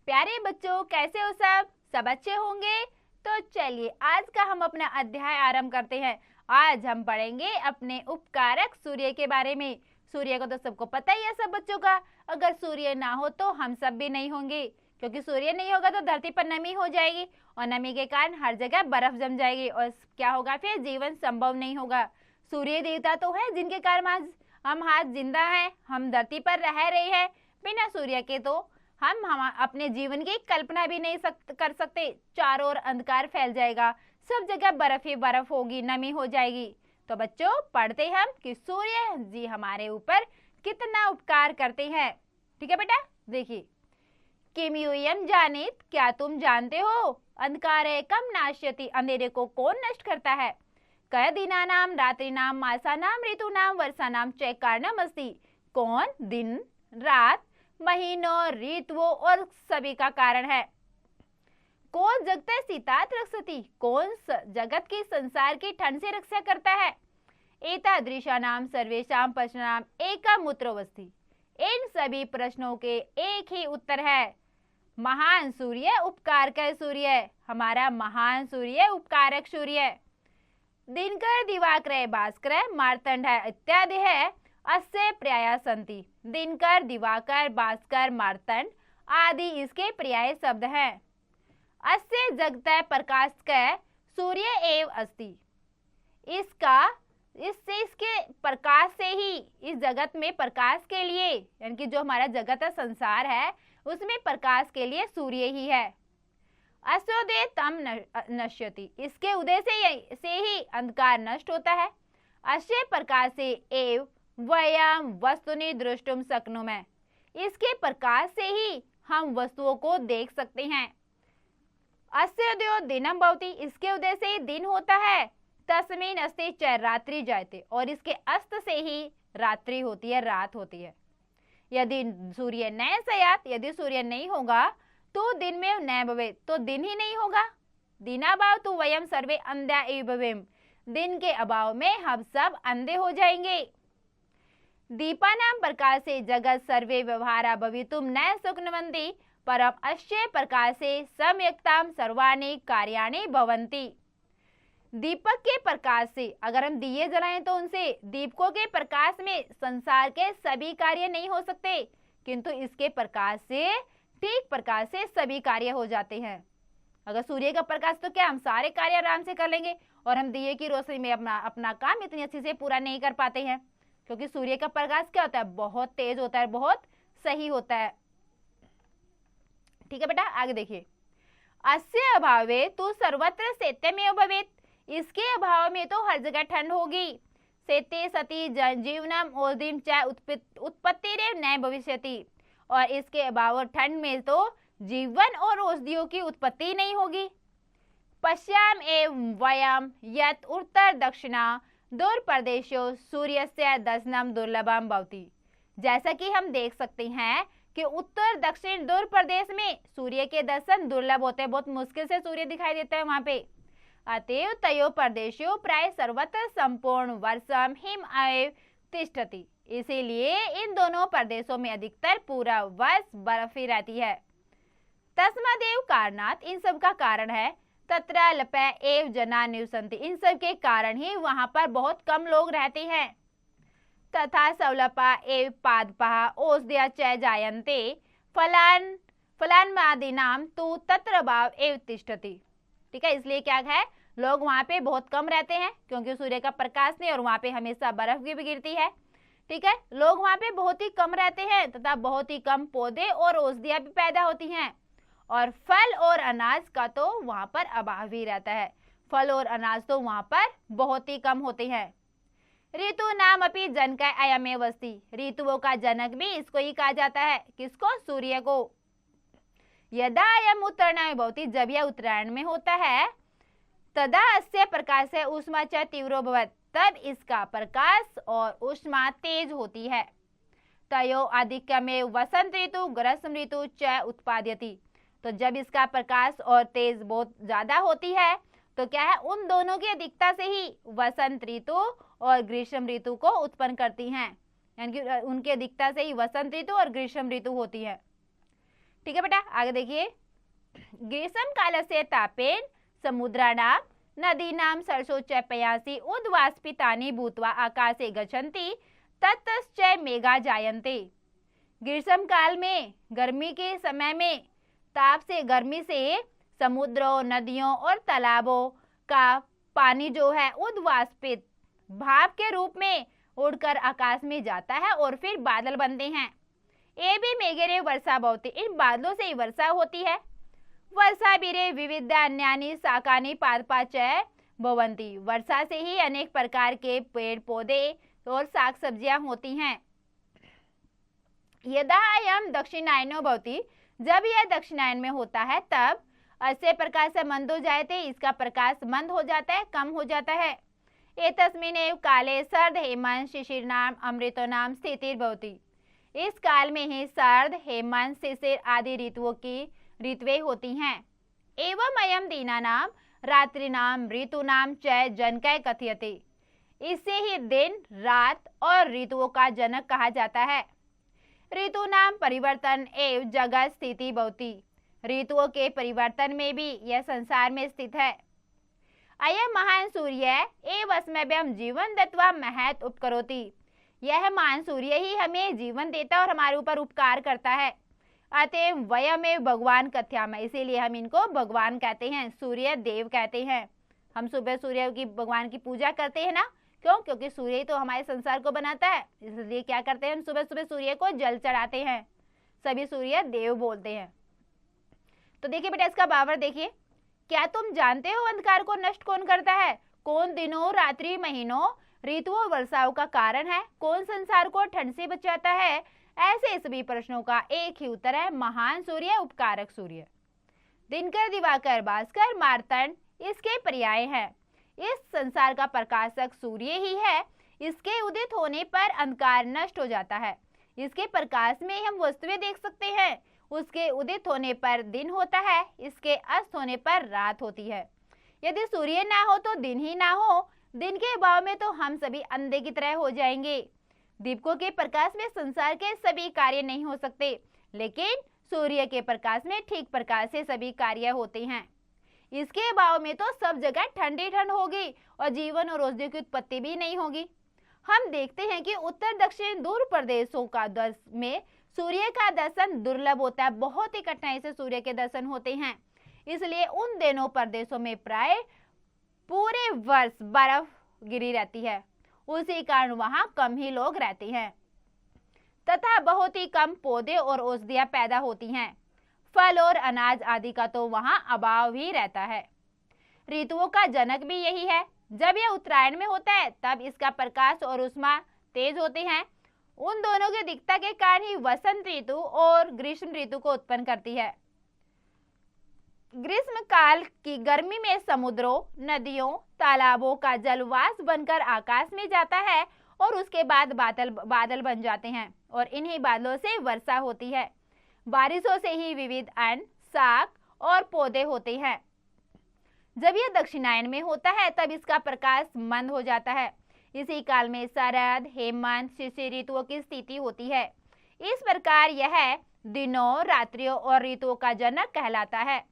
प्यारे बच्चों, कैसे हो सब अच्छे होंगे। तो चलिए आज का हम अपना अध्याय आरंभ करते हैं। आज हम पढ़ेंगे अपने उपकारक सूर्य के बारे में। सूर्य को तो सबको पता ही है सब बच्चों का। अगर सूर्य ना हो तो हम सब भी नहीं होंगे, क्योंकि सूर्य नहीं होगा तो धरती पर नमी हो जाएगी और नमी के कारण हर जगह बर्फ जम जाएगी और क्या होगा, फिर जीवन संभव नहीं होगा। सूर्य देवता तो है जिनके कारण आज जिंदा हैं, हम धरती पर रह रहे हैं। बिना सूर्य के तो हम अपने जीवन की कल्पना भी नहीं कर सकते। चारों ओर अंधकार फैल जाएगा, सब जगह बर्फ ही बर्फ होगी, नमी हो जाएगी। तो बच्चों पढ़ते हम कि सूर्य जी हमारे ऊपर कितना उपकार करते हैं। ठीक है बेटा, देखिए। किमयूयम जानित, क्या तुम जानते हो, अंधकारे कम नाश्यति, अंधेरे को कौन नष्ट करता है। कय दिनानाम रात्रिनाम मासानाम ऋतुनाम वर्षानाम च कारणम अस्ति, कौन दिन रात महीनों ऋतुओं और सभी का कारण है। कौन जगत शीतात रक्षति, कौन जगत की संसार की ठंड से रक्षा करता है। एतादृशानाम सर्वेषां प्रश्नानाम एकम उत्तरोऽस्ति, इन सभी प्रश्नों के एक ही उत्तर है। महान सूर्य उपकारक सूर्य, हमारा महान सूर्य उपकारक सूर्य। दिनकर दिवाकर भास्कर मार्तंड इत्यादि है अस्य पर्याय संति। दिनकर दिवाकर भास्कर मार्तंड आदि इसके पर्याय शब्द हैं। अस्य जगत प्रकाश का सूर्य एव अस्ति, इसके प्रकाश से ही इस जगत में प्रकाश के लिए, यानी कि जो हमारा जगत है संसार है उसमें प्रकाश के लिए सूर्य ही है। अस्योदय तम नश्यति, इसके उदय से ही अंधकार नष्ट होता है। अस्य प्रकाश से एव वयम वस्तुनि दृष्टुम शक्नुमः, इसके प्रकाश से ही हम वस्तुओं को देख सकते हैं। अस्योदयो दिनम भवति, इसके उदय से ही दिन होता है। तस्मिन् अस्ति च रात्रि जायते, और इसके अस्त से ही रात्रि होती है, रात होती है। यदि सूर्य न स्यात्, यदि सूर्य नहीं होगा तो दिन में न भवेत्, तो दिन ही नहीं होगा। दिनाभाव तो वयम सर्वे अंधा एव भवेम, दिन के अभाव में हम सब अंधे हो जाएंगे। दीपानां प्रकाश से जगत सर्वे व्यवहारा भवितुम न शक्नुवन्ति, परम अस्य प्रकाशे सम्यक्तां सर्वाणि कार्याणि भवन्ति। दीपक के प्रकाश से, अगर हम दिए जलाएं तो उनसे, दीपकों के प्रकाश में संसार के सभी कार्य नहीं हो सकते, किंतु इसके प्रकाश से, ठीक प्रकाश से सभी कार्य हो जाते हैं। अगर सूर्य का प्रकाश तो क्या हम सारे कार्य आराम से कर लेंगे, और हम दिए की रोशनी में अपना काम इतनी अच्छी से पूरा नहीं कर पाते हैं, क्योंकि सूर्य का प्रकाश क्या होता है, बहुत तेज होता है, बहुत सही होता है। ठीक है बेटा, आगे देखिए। अस्य अभावे तो सर्वत्र शैत्यमेव भवेत्, इसके अभाव में तो हर जगह ठंड होगी। शैत्ये सति जीवनम औषधिं च उत्पत्तिरेव न भविष्यति, और इसके अभाव और ठंड में तो जीवन और औषधियों की उत्पत्ति नहीं होगी। पश्याम एवं वयम यत् उत्तर दक्षिणा दूर प्रदेशो सूर्यस्य दर्शनम दुर्लभम भवति, जैसा कि हम देख सकते हैं कि उत्तर दक्षिण दूर प्रदेश में सूर्य के दर्शन दुर्लभ होते हैं, बहुत मुश्किल से सूर्य दिखाई देता है वहां पे। अतएव तयो प्रदेशो प्राय सर्वत्र संपूर्ण वर्षम हिम एव तिष्ठति, इसीलिए इन दोनों प्रदेशों में अधिकतर पूरा वर्ष बर्फ ही रहती है। तस्मादेव कारणात्, इन सब का कारण है, तत्र लप एव जना निवसन्ति, इन सब के कारण ही वहां पर बहुत कम लोग रहते हैं। तथा सवलपा एव पादपा औषधया च जायन्ते फलान्मादीनाम तु तत्र भाव एव तिष्ठति। ठीक है, इसलिए क्या है, लोग वहां पे बहुत कम रहते हैं, क्योंकि सूर्य का प्रकाश नहीं, और वहां पे हमेशा बर्फ भी गिरती है। ठीक है, लोग वहां पे बहुत ही कम रहते हैं, तथा बहुत ही कम पौधे और औषधियां भी पैदा होती हैं, और फल और अनाज का तो वहां पर अभाव ही रहता है। फल और अनाज तो वहां पर बहुत ही कम होते हैं। ऋतु नाम अपनी जनक अयमेव अस्ति, ऋतुओं का जनक भी इसको ही कहा जाता है। किसको, सूर्य को। यदा अयम उत्तरायण भवति, जब यह उत्तरायण में होता है, तदा अस्य प्रकाश उष्मा च तीव्रो भवत्, तब इसका प्रकाश और उष्मा तेज होती है। तयो आधिक्यमेव वसंत ऋतु ग्रीष्म ऋतु च उत्पाद्यति, तो जब इसका प्रकाश और तेज बहुत ज्यादा होती है तो क्या है, उन दोनों की अधिकता से ही वसंत ऋतु और ग्रीष्म ऋतु को उत्पन्न करती हैं, यानी कि उनकी अधिकता से ही वसंत ऋतु और ग्रीष्म ऋतु होती है। ठीक है बेटा, आगे देखिए। ग्रीष्म कालस्य तापेन समुद्राणाम नदीनां सरसोच्चैपयासि उद्वाष्पितानि भूत्वा आकाशे गच्छन्ति ततश्च मेघा जायन्ते। ग्रीष्म काल में, गर्मी के समय में ताप से, गर्मी से समुद्रों, नदियों और तालाबों का पानी जो है उद्वाष्पित भाप के रूप में उड़कर आकाश में जाता है और फिर बादल बनते हैं। ए भी मेघेरे वर्षा भवति, इन बादलों से ही वर्षा होती है। वर्षा बीरे विविध अन्यानि शाकानि पादपा च भवन्ति, वर्षा से ही अनेक प्रकार के पेड़ पौधे और साग सब्जियां होती हैं। यदा अयम दक्षिणायनो भवति, जब यह दक्षिणायन में होता है तब अस्य प्रकाश मंद हो जाते, इसका प्रकाश मंद हो जाता है, कम हो जाता है। एतस्मिन्नेव काले शरद हेमंत शिशिरनाम अमृतोनाम स्थितिर्भवति, इस काल में ही शरद, हेमंत, शिशिर आदि ऋतुओं की ऋतुएं होती हैं। एवं अयम दीनानाम रात्रिनाम ऋतुनाम च जनकः कथ्यते, इससे ही दिन, रात और ऋतुओं का जनक कहा जाता है। ऋतुनाम परिवर्तन एव जगत स्थिति भवति, ऋतुओं के परिवर्तन में भी यह संसार में स्थित है। अयम महान सूर्य एव अस्मभ्यं जीवन दत्वा महत् उपकरोति, यह महान सूर्य ही हमें जीवन देता है और हमारे ऊपर उपकार करता है। अतएव वयमेव भगवान कथ्यामः, इसीलिए हम इनको भगवान कहते हैं, सूर्य देव कहते हैं। हम सुबह सूर्य की, भगवान की पूजा करते हैं ना, क्यों? क्योंकि सूर्य ही तो हमारे संसार को बनाता है, इसलिए क्या करते हैं, हम सुबह सुबह सूर्य को जल चढ़ाते हैं, सभी सूर्य देव बोलते हैं। तो देखिए बेटा, इसका बावर देखिए। क्या तुम जानते हो अंधकार को नष्ट कौन करता है? कौन दिनों, रात्रि, महीनों, ऋतुओं, वर्षाओं का कारण है? कौन संसार को ठंड से बचाता है? ऐसे सभी प्रश्नों का एक ही उत्तर है, महान सूर्य, उपकारक सूर्य। दिनकर, दिवाकर, भास्कर, मार्तंड इसके पर्याय हैं। इस संसार का प्रकाशक सूर्य ही है। इसके उदित होने पर अंधकार नष्ट हो जाता है। इसके प्रकाश में हम वस्तुएं देख सकते हैं। उसके उदित होने पर दिन होता है, इसके अस्त होने पर रात होती है। यदि सूर्य ना हो तो दिन ही ना हो, दिन के अभाव में तो हम सभी अंधे की तरह हो जाएंगे। दीपकों के प्रकाश में संसार के सभी कार्य नहीं हो सकते, लेकिन सूर्य के प्रकाश में ठीक प्रकार से सभी कार्य होते हैं। इसके अभाव में तो सब जगह ठंडी ठंड होगी और जीवन और औषधि की उत्पत्ति भी नहीं होगी। हम देखते हैं कि उत्तर दक्षिण दूर प्रदेशों का में सूर्य का दर्शन दुर्लभ होता है, बहुत ही कठिनाई से सूर्य के दर्शन होते हैं। इसलिए उन दोनों प्रदेशों में प्राय पूरे वर्ष बर्फ गिरी रहती है, उसी कारण वहां कम ही लोग रहते हैं तथा बहुत ही कम पौधे और औषधियां पैदा होती हैं। फल और अनाज आदि का तो वहां अभाव ही रहता है। ऋतुओं का जनक भी यही है। जब यह उत्तरायण में होता है तब इसका प्रकाश और उष्मा तेज होते हैं। उन दोनों की अधिकता के कारण ही वसंत ऋतु और ग्रीष्म ऋतु को उत्पन्न करती है। ग्रीष्म काल की गर्मी में समुद्रों, नदियों, तालाबों का जलवाष्प बनकर आकाश में जाता है और उसके बाद बादल बन जाते हैं और इन्हीं बादलों से वर्षा होती है। बारिशों से ही विविध अन्न, साग और पौधे होते हैं। जब यह दक्षिणायन में होता है तब इसका प्रकाश मंद हो जाता है। इसी काल में शरद, हेमंत, शिशिर ऋतुओं की स्थिति होती है। इस प्रकार यह दिनों, रात्रियों और ऋतुओं का जनक कहलाता है।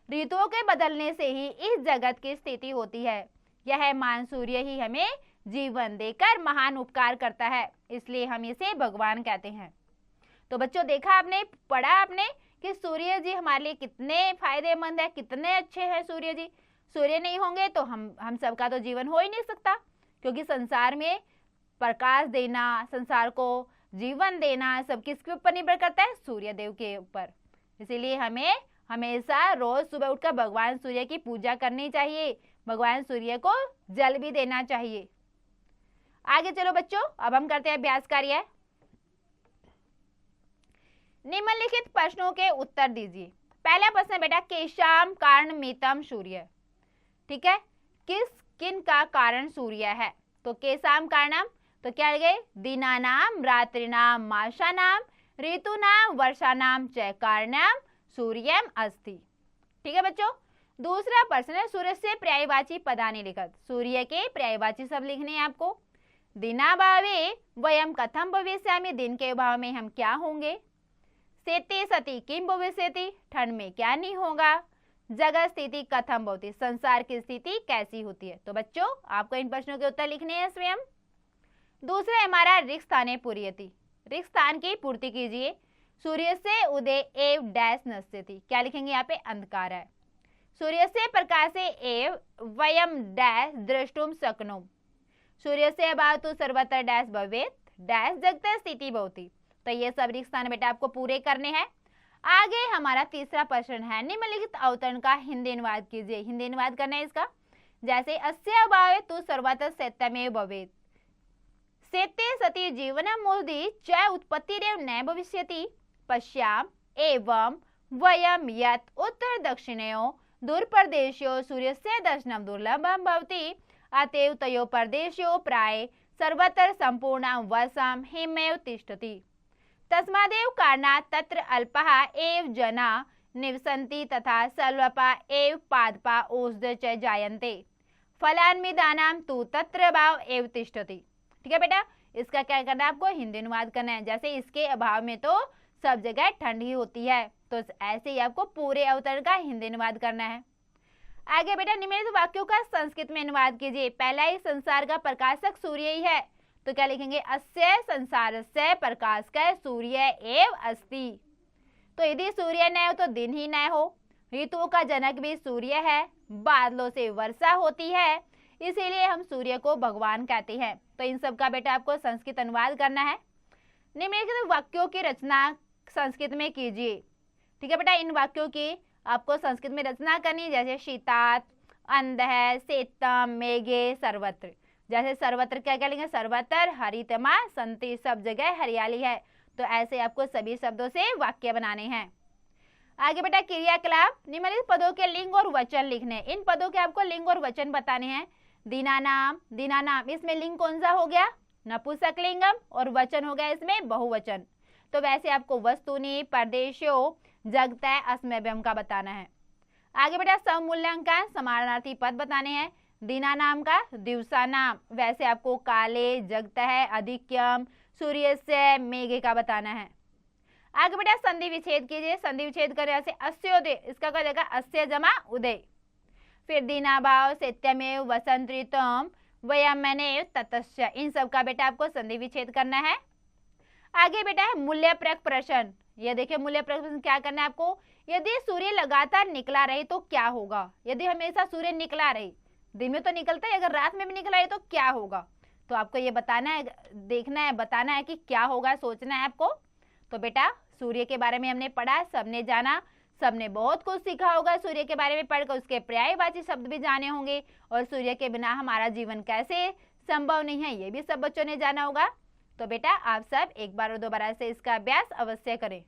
ऋतुओं के बदलने से ही इस जगत की स्थिति होती है। यह महान सूर्य ही हमें जीवन देकर महान उपकार करता है, इसलिए हम इसे भगवान कहते हैं। तो बच्चों, देखा आपने, पढ़ा आपने कि सूर्य जी हमारे लिए कितने फायदेमंद है, कितने अच्छे हैं सूर्य जी। सूर्य नहीं होंगे तो हम सबका तो जीवन हो ही नहीं सकता, क्योंकि संसार में प्रकाश देना, संसार को जीवन देना सब किसके ऊपर निर्भर करता है? सूर्य देव के ऊपर। इसीलिए हमें हमेशा रोज सुबह उठकर भगवान सूर्य की पूजा करनी चाहिए, भगवान सूर्य को जल भी देना चाहिए। आगे चलो बच्चों, अब हम करते हैं अभ्यास कार्य। निम्नलिखित प्रश्नों के उत्तर दीजिए। पहला प्रश्न बेटा, केशाम कारणमितम सूर्य। ठीक है, किन का कारण सूर्य है? तो केशाम कारणम, तो क्या लगे? दिनानाम रात्रिनाम मासानाम ऋतुनाम वर्षानाम च कारणम सूर्यम अस्ति। ठीक है बच्चों, दूसरा प्रश्न है, सूर्य से पर्यायवाची पदानि लिखत। सूर्य के पर्यायवाची शब्द लिखने हैं आपको। दिनाभावे वयम कथम भविष्यामि, दिन के अभाव में हम क्या होंगे। शेते सति किम भविष्यति, ठंड में क्या नहीं होगा। जगत स्थिति कथम भवति, संसार की स्थिति कैसी होती है। तो बच्चों आपको इन प्रश्नों के उत्तर लिखने हैं स्वयं। दूसरा हमारा रिक्त स्थाने पूर्यति, रिक्त स्थान की पूर्ति कीजिए। सूर्य से उदय एव डैश नश्यति, क्या लिखेंगे यहाँ पे, अंधकार है। सूर्य से प्रकाशे एव वयम डैश द्रष्टुम शक्नुम, सूर्य से अभाव तो सर्वत्र डैश भवेत डैश जगत स्थिति भवति। तो ये सब रिक्त स्थान बेटा आपको पूरे करने हैं। आगे हमारा तीसरा प्रश्न है, निम्नलिखित अवतरण का हिंदी अनुवाद कीजिए। हिंदी अनुवाद करना है इसका। जैसे अस्य अभावे तो सर्वत्र सत्यमेव भवेत्, शेते सति जीवनम मोदी च उत्पत्तिरेव न भविष्यति, पश्याम एवं वयम यत् उत्तर दक्षिणयोः दूरप्रदेशयोः सूर्यस्य दर्शनं दुर्लभं भवति, अतएव तयोः प्रदेशयोः प्राय सर्वत्र संपूर्णं वर्षं हिमेव तिष्ठति। तस्मादेव कारणात् तत्र अल्पः एव जना निवसन्ति तथा स्वल्पा एव पादपा औषध च जायन्ते, फलान्विदानां तु तत्र भाव एव तिष्ठति। ठीक है बेटा, इसका क्या करना है आपको, हिंदी अनुवाद करना है। जैसे इसके अभाव में तो सब जगह ठंड ही होती है, तो ऐसे ही आपको पूरे अवतरण का हिंदी अनुवाद करना है। आगे बेटा निम्नलिखित वाक्यों का संस्कृत में अनुवाद कीजिए। पहला ही, संसार का प्रकाशक सूर्य ही है, तो क्या लिखेंगे, अस्य संसारस्य प्रकाशकः सूर्य एव अस्ति। तो यदि सूर्य न हो तो दिन ही न हो। ऋतुओं का जनक भी सूर्य है, बादलों से वर्षा होती है, इसीलिए हम सूर्य को भगवान कहते हैं। तो इन सब का बेटा आपको संस्कृत अनुवाद करना है। निम्नलिखित वाक्यों की रचना संस्कृत में कीजिए। ठीक है बेटा, इन वाक्यों की आपको संस्कृत में रचना करनी है। जैसे शीतात, अंधः, शेतम, मेघे, सर्वत्र। जैसे सर्वत्र क्या क्या लिखेंगे, सर्वत्र हरितमा संति, सब जगह हरियाली है। तो ऐसे आपको सभी शब्दों से वाक्य बनाने हैं। आगे बेटा क्रियाकलाप, निम्नलिखित पदों के लिंग और वचन लिखने। इन पदों के आपको लिंग और वचन बताने हैं। दीनानाम, दीनानाम, इसमें लिंग कौन सा हो गया, नपुंसकलिंगम, और वचन हो गया इसमें बहुवचन। तो वैसे आपको वस्तुनि, प्रदेशों, जगतः, अस्मभ्यम का बताना है। आगे बेटा समूल्यांकन, समानार्थी पद बताने हैं। दीना नाम का दिवसा नाम, वैसे आपको काले, जगतः, अधिक्यम, सूर्य से, मेघे का बताना है। आगे बेटा संधि विच्छेद कीजिए। संधि विच्छेद करें जैसे अस्योदय, इसका क्या जाएगा, अस्य जमा उदय। फिर दीनाभाव, सत्यमेव, वसंत ऋतुम, वयमनेव, ततस्य, इन सब का बेटा आपको संधि विच्छेद करना है। आगे बेटा है मूल्यप्रक प्रश्न। ये देखिए मूल्यप्रक प्रश्न क्या करना है आपको, यदि सूर्य लगातार निकला रहे तो क्या होगा। यदि हमेशा सूर्य निकला रहे, दिन में तो निकलता है, अगर रात में भी निकला है तो क्या होगा। तो आपको ये बताना है, देखना है, बताना है कि क्या होगा, सोचना है आपको। तो बेटा सूर्य के बारे में हमने पढ़ा, सबने जाना, सबने बहुत कुछ सीखा होगा सूर्य के बारे में पढ़कर, उसके पर्यायवाची शब्द भी जाने होंगे, और सूर्य के बिना हमारा जीवन कैसे संभव नहीं है ये भी सब बच्चों ने जाना होगा। तो बेटा आप सब एक बार और दोबारा से इसका अभ्यास अवश्य करें।